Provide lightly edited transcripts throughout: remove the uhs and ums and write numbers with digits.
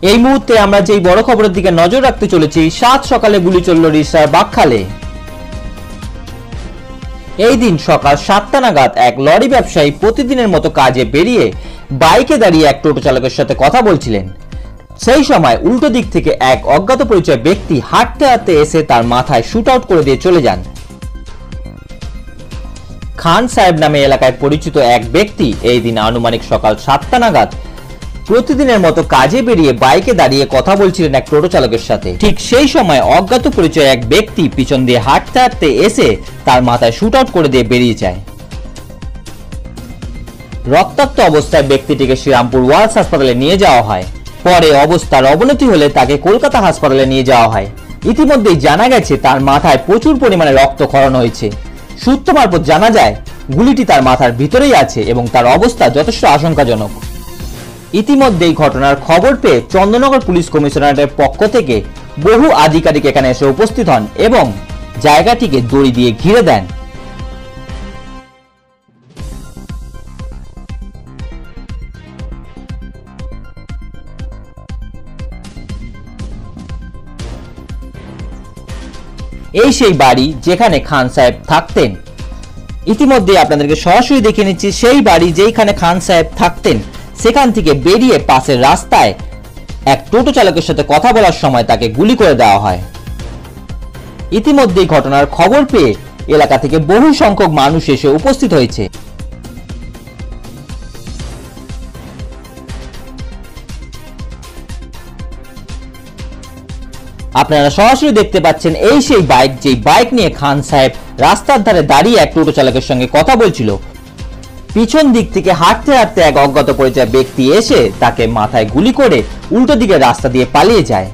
এই মুহূর্তে আমরা যেই বড় খবরের দিকে নজর রাখতে চলেছি, সাত সকালে গুলি চলল রিষড়ার বাকখালে। এই দিন সকাল 7টা নাগাদ এক লরি ব্যবসায়ী প্রতিদিনের মতো কাজে বেরিয়ে বাইকে দাঁড়িয়ে এক টোটো চালকের সাথে কথা বলছিলেন। সেই সময় উল্টো দিক থেকে এক অজ্ঞাত পরিচয় ব্যক্তি হাঁটতে হাঁটতে এসে তার মাথায় শুট আউট করে দিয়ে চলে যান। খান সাহেব নামে এলাকায় পরিচিত এক ব্যক্তি এই দিন আনুমানিক সকাল 7টা নাগাদ প্রতিদিনের মতো কাজে বেরিয়ে বাইকে দাঁড়িয়ে কথা বলছিলেন এক টোটো চালকের সাথে। ঠিক সেই সময় অজ্ঞাত পরিচয় এক ব্যক্তি পিছন দিয়ে হাঁটতে হাঁটতে এসে তার মাথায় শুট আউট করে দিয়ে বেরিয়ে যায়। রক্তাক্ত অবস্থায় ব্যক্তিটিকে শ্রীরামপুর ওয়ালস হাসপাতালে নিয়ে যাওয়া হয়। পরে অবস্থার অবনতি হলে তাকে কলকাতা হাসপাতালে নিয়ে যাওয়া হয়। ইতিমধ্যেই জানা গেছে তার মাথায় প্রচুর পরিমাণে রক্তক্ষরণ হয়েছে। সূত্র মারফত জানা যায় গুলিটি তার মাথার ভিতরেই আছে এবং তার অবস্থা যথেষ্ট আশঙ্কাজনক। ইতিমধ্যেই ঘটনার খবর পেয়ে চন্দননগর পুলিশ কমিশনারেটের পক্ষ থেকে বহু আধিকারিক এখানে এসে উপস্থিত হন এবং জায়গাটিকে দড়ি দিয়ে ঘিরে দেন। এই সেই বাড়ি যেখানে খান সাহেব থাকতেন। ইতিমধ্যে আপনাদেরকে সরাসরি দেখে নিচ্ছি সেই বাড়ি যেখানে খান সাহেব থাকতেন। সেখান থেকে বেরিয়ে পাশের রাস্তায় এক টোটো চালকের সাথে কথা বলার সময় তাকে গুলি করে দেওয়া হয়। ইতিমধ্যেই ঘটনার খবর পেয়ে এলাকা থেকে বহু সংখ্যক মানুষ এসে উপস্থিত হয়েছে। আপনারা সরাসরি দেখতে পাচ্ছেন এই সেই বাইক, যেই বাইক নিয়ে খান সাহেব রাস্তার ধারে দাঁড়িয়ে এক টোটো চালকের সঙ্গে কথা বলছিল। পিছন দিক থেকে হাঁটতে হাঁটতে এক অজ্ঞাত পরিচয় ব্যক্তি এসে তাকে মাথায় গুলি করে উল্টো দিকে রাস্তা দিয়ে পালিয়ে যায়।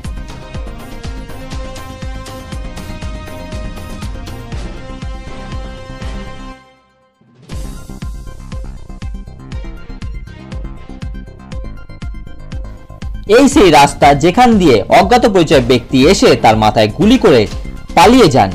এই সেই রাস্তা যেখান দিয়ে অজ্ঞাত পরিচয় ব্যক্তি এসে তার মাথায় গুলি করে পালিয়ে যান।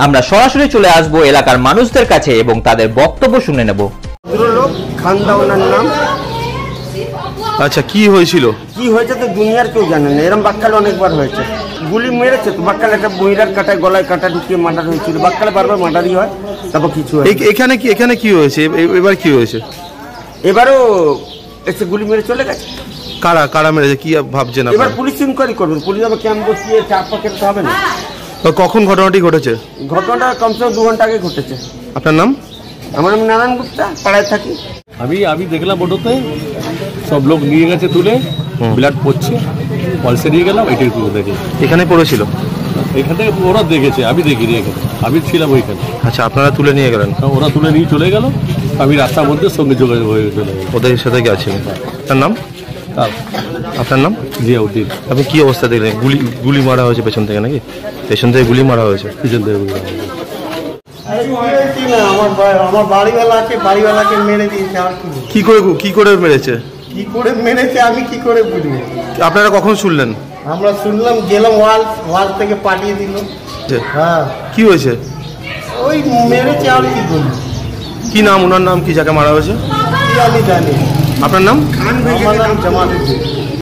আমরা সরাসরি চলে আসবো এলাকার মানুষদের কাছে এবং তাদের বক্তব্য শুনে নেব। আচ্ছা, কি হয়েছিল? কি হয়েছে তো দুনিয়ার কেউ জানে না। এরকম বাক্কালে অনেকবার হয়েছে, গুলি মেরেছে তো। বাক্কালে একটা বহিরার কাটায় গলায় কাটা ঢুকিয়ে মার্ডার হয়েছিল। বাক্কালে বারবার মার্ডারই হয়, তারপর কিছু হয়। এখানে কি হয়েছে? এবার কি হয়েছে? এবারও এসে গুলি মেরে চলে গেছে। কারা মেরেছে কি ভাবছেন? এবার পুলিশ ইনকোয়ারি করবে। পুলিশ আবার ক্যাম্প বসিয়ে চাপ পাকাতে হবে না। কখন ঘটনাটি ঘটেছে? ঘটনাটা কমসে কম 2 ঘন্টা আগে ঘটেছে। আপনার নাম? আমার নাম নারায়ণ গুপ্তা, পাড়ায় থাকি। আমি দেখলাম অটোতে সব লোক নিয়ে গেছে তুলে, ব্লাড পড়ছে, পয়সা নিয়ে গেলাম। এটাই তুলে দেখে এখানে পড়েছিল। এখান থেকে ওরা দেখেছে, আমি দেখিনি। এখানে আমি ছিলাম ওইখানে। আচ্ছা, আপনারা তুলে নিয়ে গেলেন? ওরা তুলে নিয়ে চলে গেল। আমি রাস্তার মধ্যে সঙ্গে যোগাযোগ হয়ে চলে গেল। ওদের সাথে গেছিলেন। তার নাম? আপনার নাম? জিয়াউদ্দিন। আপনি কি অবস্থা দেখলেন? গুলি মারা হয়েছে পেছন থেকে নাকি? পেছন থেকে গুলি মারা হয়েছে? পিছন থেকে গুলি মারা হয়েছে। আমার বাড়িওয়ালাকে মেরে দিয়েছে। আর কি করে মেরেছে? কি করে মেরেছে আমি কি করে বুঝবো? আপনারা কখন শুনলেন? আমরা শুনলাম, গেলাম ওয়াল থেকে পাঠিয়ে দিল। হ্যাঁ। কি হয়েছে? ওই মেরেছে, আর কি বলবো। কি নাম? ওনার নাম কি যাকে মারা হয়েছে? আমি জানি। আপনার নাম? আমার নাম জামালউদ্দিন।